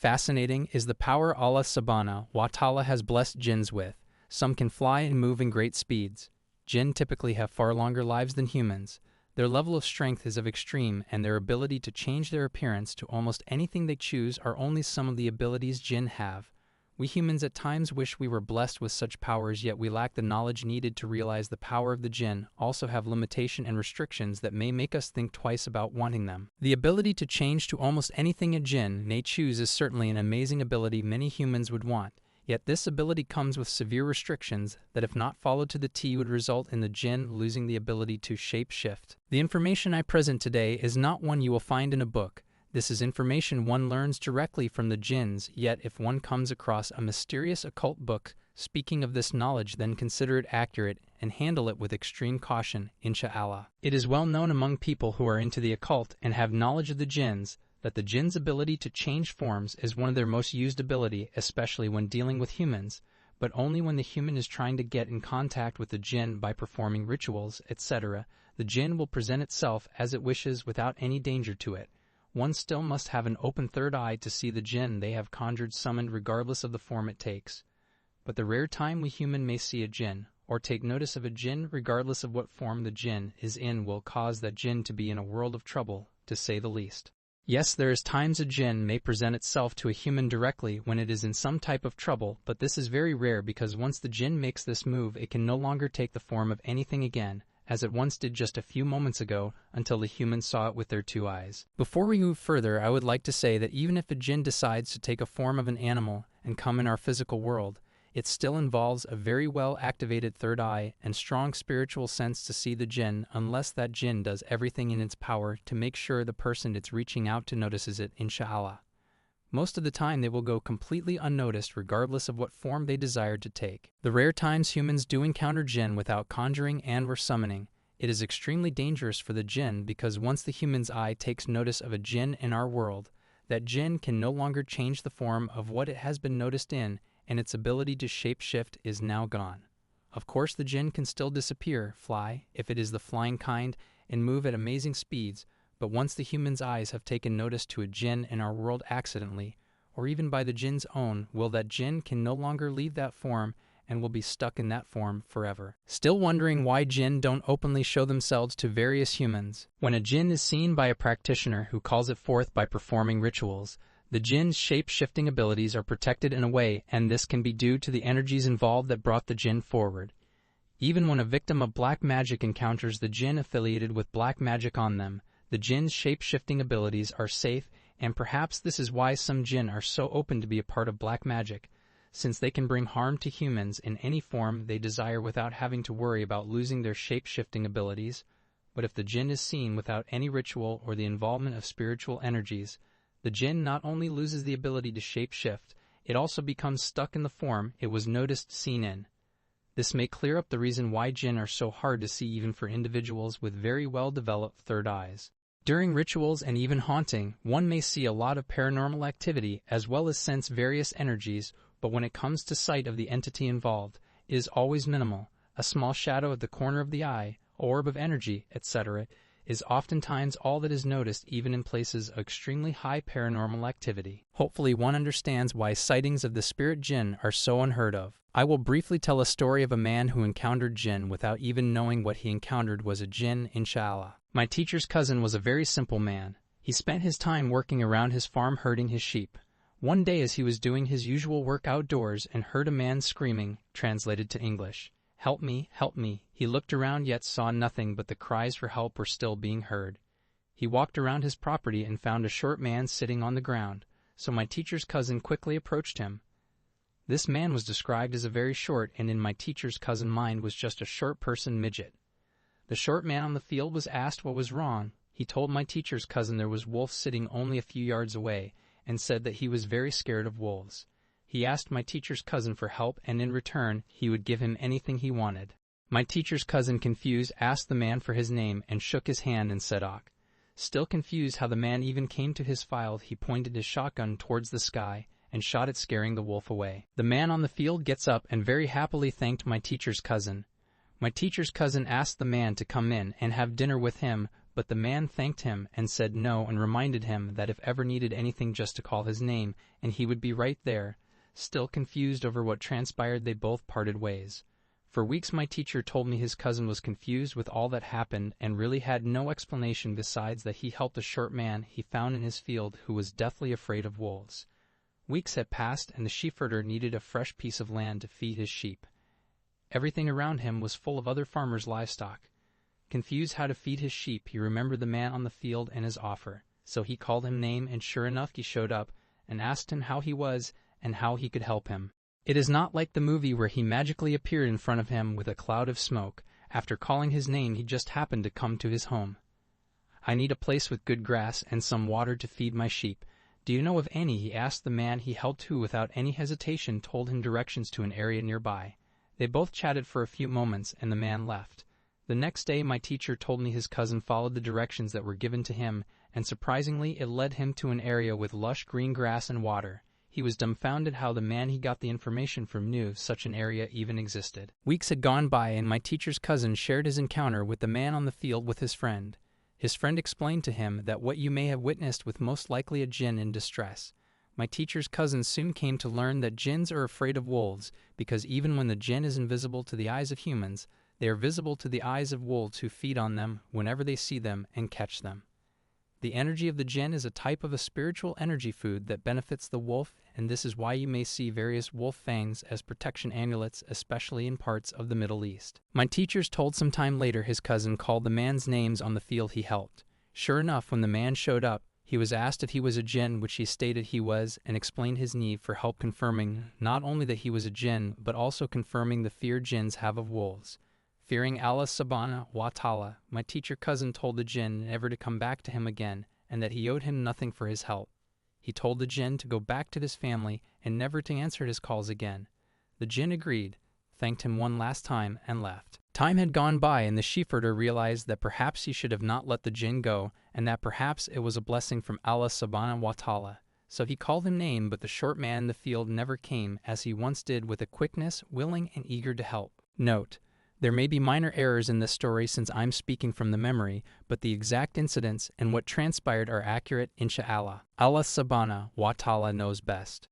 fascinating is the power Allah subhanahu wa ta'ala has blessed jinns with. Some can fly and move in great speeds. Jinn typically have far longer lives than humans. Their level of strength is of extreme, and their ability to change their appearance to almost anything they choose are only some of the abilities jinn have. We humans at times wish we were blessed with such powers, yet we lack the knowledge needed to realize the power of the jinn also have limitation and restrictions that may make us think twice about wanting them. The ability to change to almost anything a jinn may choose is certainly an amazing ability many humans would want, yet this ability comes with severe restrictions that if not followed to the T would result in the jinn losing the ability to shape-shift. The information I present today is not one you will find in a book. This is information one learns directly from the jinns, yet if one comes across a mysterious occult book speaking of this knowledge, then consider it accurate and handle it with extreme caution, inshallah. It is well known among people who are into the occult and have knowledge of the jinns that the jinn's ability to change forms is one of their most used ability, especially when dealing with humans, but only when the human is trying to get in contact with the jinn by performing rituals, etc. The jinn will present itself as it wishes without any danger to it. One still must have an open third eye to see the jinn they have conjured summoned regardless of the form it takes. But the rare time we human may see a jinn, or take notice of a jinn regardless of what form the jinn is in, will cause that jinn to be in a world of trouble, to say the least. Yes, there is times a jinn may present itself to a human directly when it is in some type of trouble, but this is very rare because once the jinn makes this move it can no longer take the form of anything again, as it once did just a few moments ago until the humans saw it with their two eyes. Before we move further, I would like to say that even if a jinn decides to take a form of an animal and come in our physical world, it still involves a very well activated third eye and strong spiritual sense to see the jinn, unless that jinn does everything in its power to make sure the person it's reaching out to notices it, inshallah. Most of the time they will go completely unnoticed regardless of what form they desire to take. The rare times humans do encounter jinn without conjuring and/or summoning, it is extremely dangerous for the jinn because once the human's eye takes notice of a jinn in our world, that jinn can no longer change the form of what it has been noticed in, and its ability to shape-shift is now gone. Of course the jinn can still disappear, fly, if it is the flying kind, and move at amazing speeds, but once the human's eyes have taken notice to a jinn in our world accidentally, or even by the jinn's own will, that jinn can no longer leave that form and will be stuck in that form forever. Still wondering why jinn don't openly show themselves to various humans? When a jinn is seen by a practitioner who calls it forth by performing rituals, the jinn's shape-shifting abilities are protected in a way, and this can be due to the energies involved that brought the jinn forward. Even when a victim of black magic encounters the jinn affiliated with black magic on them, the jinn's shape-shifting abilities are safe, and perhaps this is why some jinn are so open to be a part of black magic, since they can bring harm to humans in any form they desire without having to worry about losing their shape-shifting abilities. But if the jinn is seen without any ritual or the involvement of spiritual energies, the jinn not only loses the ability to shape-shift, it also becomes stuck in the form it was noticed seen in. This may clear up the reason why jinn are so hard to see even for individuals with very well-developed third eyes. During rituals and even haunting, one may see a lot of paranormal activity as well as sense various energies, but when it comes to sight of the entity involved, it is always minimal. A small shadow at the corner of the eye, orb of energy, etc., is oftentimes all that is noticed even in places of extremely high paranormal activity. Hopefully one understands why sightings of the spirit jinn are so unheard of. I will briefly tell a story of a man who encountered jinn without even knowing what he encountered was a jinn, inshallah. My teacher's cousin was a very simple man. He spent his time working around his farm herding his sheep. One day as he was doing his usual work outdoors and heard a man screaming, translated to English, "Help me, help me." He looked around yet saw nothing, but the cries for help were still being heard. He walked around his property and found a short man sitting on the ground, so my teacher's cousin quickly approached him. This man was described as a very short, and in my teacher's cousin's mind was just a short person midget. The short man on the field was asked what was wrong. He told my teacher's cousin there was wolves sitting only a few yards away, and said that he was very scared of wolves. He asked my teacher's cousin for help, and in return he would give him anything he wanted. My teacher's cousin, confused, asked the man for his name and shook his hand and said "Ok." Still confused how the man even came to his field, he pointed his shotgun towards the sky and shot it, scaring the wolf away. The man on the field gets up and very happily thanked my teacher's cousin. My teacher's cousin asked the man to come in and have dinner with him, but the man thanked him and said no and reminded him that if ever needed anything just to call his name and he would be right there. Still confused over what transpired, they both parted ways. For weeks my teacher told me his cousin was confused with all that happened and really had no explanation besides that he helped a short man he found in his field who was deathly afraid of wolves. Weeks had passed and the sheepherder needed a fresh piece of land to feed his sheep. Everything around him was full of other farmers' livestock. Confused how to feed his sheep, he remembered the man on the field and his offer. So he called him name, and sure enough he showed up and asked him how he was and how he could help him. It is not like the movie where he magically appeared in front of him with a cloud of smoke. After calling his name, he just happened to come to his home. I need a place with good grass and some water to feed my sheep. Do you know of any? He asked the man he helped, who without any hesitation told him directions to an area nearby. They both chatted for a few moments and the man left. The next day my teacher told me his cousin followed the directions that were given to him, and surprisingly it led him to an area with lush green grass and water. He was dumbfounded how the man he got the information from knew such an area even existed. Weeks had gone by and my teacher's cousin shared his encounter with the man on the field with his friend. His friend explained to him that what you may have witnessed was most likely a Jinn in distress. My teacher's cousin soon came to learn that Jinns are afraid of wolves because even when the Jinn is invisible to the eyes of humans, they are visible to the eyes of wolves who feed on them whenever they see them and catch them. The energy of the Jinn is a type of a spiritual energy food that benefits the wolf, and this is why you may see various wolf fangs as protection amulets, especially in parts of the Middle East. My teachers told some time later his cousin called the man's names on the field he helped. Sure enough, when the man showed up, he was asked if he was a Jinn, which he stated he was, and explained his need for help, confirming not only that he was a Jinn, but also confirming the fear Jinns have of wolves. Fearing Allah subhanahu wa ta'ala, my teacher cousin told the Jinn never to come back to him again, and that he owed him nothing for his help. He told the Jinn to go back to his family and never to answer his calls again. The Jinn agreed, thanked him one last time, and left. Time had gone by and the sheepherder realized that perhaps he should have not let the Jinn go, and that perhaps it was a blessing from Allah subhanahu wa ta'ala. So he called him name, but the short man in the field never came, as he once did, with a quickness, willing and eager to help. Note: there may be minor errors in this story since I'm speaking from the memory, but the exact incidents and what transpired are accurate, inshallah. Allah subhanahu wa ta'ala knows best.